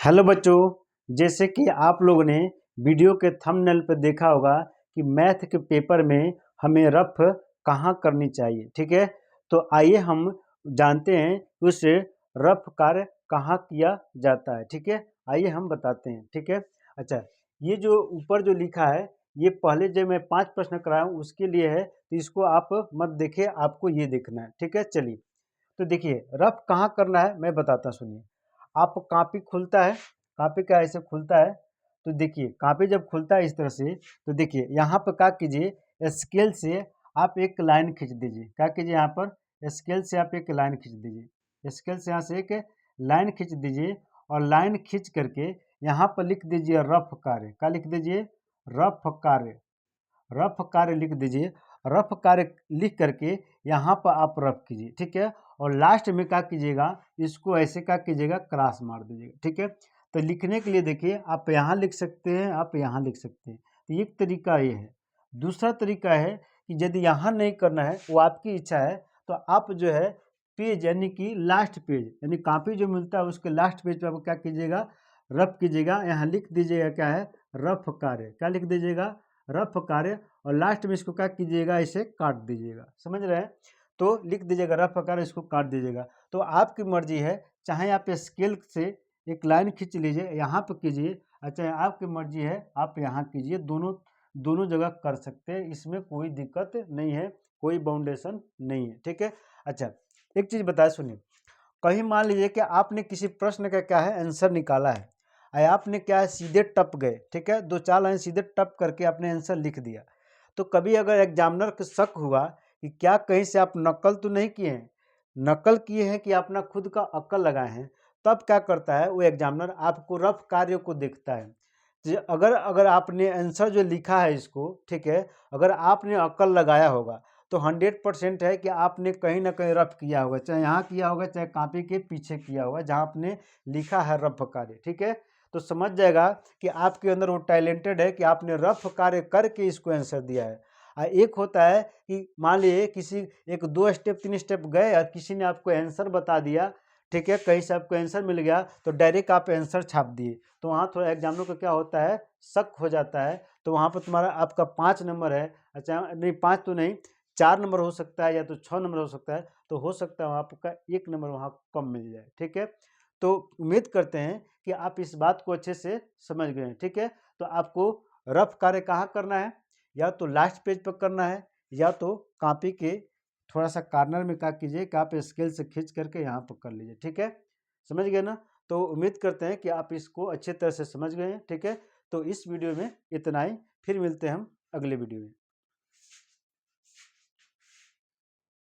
Hello बच्चों, जैसे कि आप लोगों ने वीडियो के थंबनेल पर देखा होगा कि मैथ के पेपर में हमें रफ कहाँ करनी चाहिए। ठीक है, तो आइए हम जानते हैं उस रफ कार्य कहाँ किया जाता है। ठीक है, आइए हम बताते हैं। ठीक है, अच्छा, ये जो ऊपर जो लिखा है ये पहले जो मैं 5 प्रश्न कराया हूँ उसके लिए है, तो इसको आप मत देखिए, आपको ये देखना है। ठीक है, चलिए तो देखिए रफ कहाँ करना है मैं बताता, सुनिए। आप कॉपी खुलता है, कॉपी का ऐसे खुलता है, तो देखिए कॉपी जब खुलता है इस तरह से, तो देखिए यहाँ पर क्या कीजिए, स्केल से आप एक लाइन खींच दीजिए। क्या कीजिए, यहाँ पर स्केल से आप एक लाइन खींच दीजिए। स्केल से यहाँ से एक लाइन खींच दीजिए और लाइन खींच करके यहाँ पर लिख दीजिए रफ कार्य। क्या लिख दीजिए? रफ कार्य। रफ कार्य लिख दीजिए। रफ कार्य लिख करके यहाँ पर आप रफ कीजिए। ठीक है, और लास्ट में क्या कीजिएगा, इसको ऐसे क्या कीजिएगा, क्रॉस मार दीजिएगा। ठीक है, तो लिखने के लिए देखिए आप यहाँ लिख सकते हैं, आप यहाँ लिख सकते हैं। तो एक तरीका ये है। दूसरा तरीका है कि यदि यहाँ नहीं करना है, वो आपकी इच्छा है, तो आप जो है पेज यानी कि लास्ट पेज यानी कॉपी जो मिलता है उसके लास्ट पेज पर आप क्या कीजिएगा, रफ कीजिएगा। यहाँ लिख दीजिएगा क्या है, रफ कार्य। क्या लिख दीजिएगा, रफ कार्य। और लास्ट में इसको क्या कीजिएगा, इसे काट दीजिएगा। समझ रहे हैं? तो लिख दीजिएगा रफ कार्य, इसको काट दीजिएगा। तो आपकी मर्जी है, चाहे आप स्केल से एक लाइन खींच लीजिए, यहाँ पर कीजिए, अच्छा आपकी मर्जी है आप यहाँ कीजिए। दोनों दोनों जगह कर सकते हैं, इसमें कोई दिक्कत नहीं है, कोई बाउंडेशन नहीं है। ठीक है, अच्छा एक चीज़ बताए, सुनिए। कहीं मान लीजिए कि आपने किसी प्रश्न का क्या है आंसर निकाला है, आपने क्या है सीधे टप गए। ठीक है, 2-4 लाइन सीधे टप करके आपने आंसर लिख दिया। तो कभी अगर एग्जामिनर को शक हुआ कि क्या कहीं से आप नकल तो नहीं किए हैं, नकल किए हैं कि अपना खुद का अक्ल लगाए हैं, तब क्या करता है वो एग्जामिनर, आपको रफ कार्य को देखता है। तो अगर अगर आपने आंसर जो लिखा है इसको, ठीक है, अगर आपने अक्ल लगाया होगा तो 100% है कि आपने कहीं ना कहीं रफ किया होगा, चाहे यहाँ किया होगा चाहे कॉपी के पीछे किया होगा जहाँ आपने लिखा है रफ कार्य। ठीक है, तो समझ जाएगा कि आपके अंदर वो टैलेंटेड है कि आपने रफ कार्य करके इसको आंसर दिया है। एक होता है कि मान लीजिए किसी 1-2 स्टेप 3 स्टेप गए और किसी ने आपको आंसर बता दिया, ठीक है, कहीं से आपको आंसर मिल गया तो डायरेक्ट आप आंसर छाप दिए, तो वहाँ थोड़ा एग्जामिनर को क्या होता है, शक हो जाता है। तो वहाँ पर तुम्हारा आपका 5 नंबर है, अच्छा नहीं 5 तो नहीं 4 नंबर हो सकता है या तो 6 नंबर हो सकता है, तो हो सकता है आपका 1 नंबर वहाँ कम मिल जाए। ठीक है, तो उम्मीद करते हैं कि आप इस बात को अच्छे से समझ गए हैं। ठीक है, तो आपको रफ कार्य कहाँ करना है, या तो लास्ट पेज पर करना है या तो कॉपी के थोड़ा सा कॉर्नर में क्या कीजिए कि आप स्केल से खींच करके यहाँ पर कर लीजिए। ठीक है, समझ गए ना? तो उम्मीद करते हैं कि आप इसको अच्छे तरह से समझ गए हैं। ठीक है, तो इस वीडियो में इतना ही, फिर मिलते हैं हम अगले वीडियो में।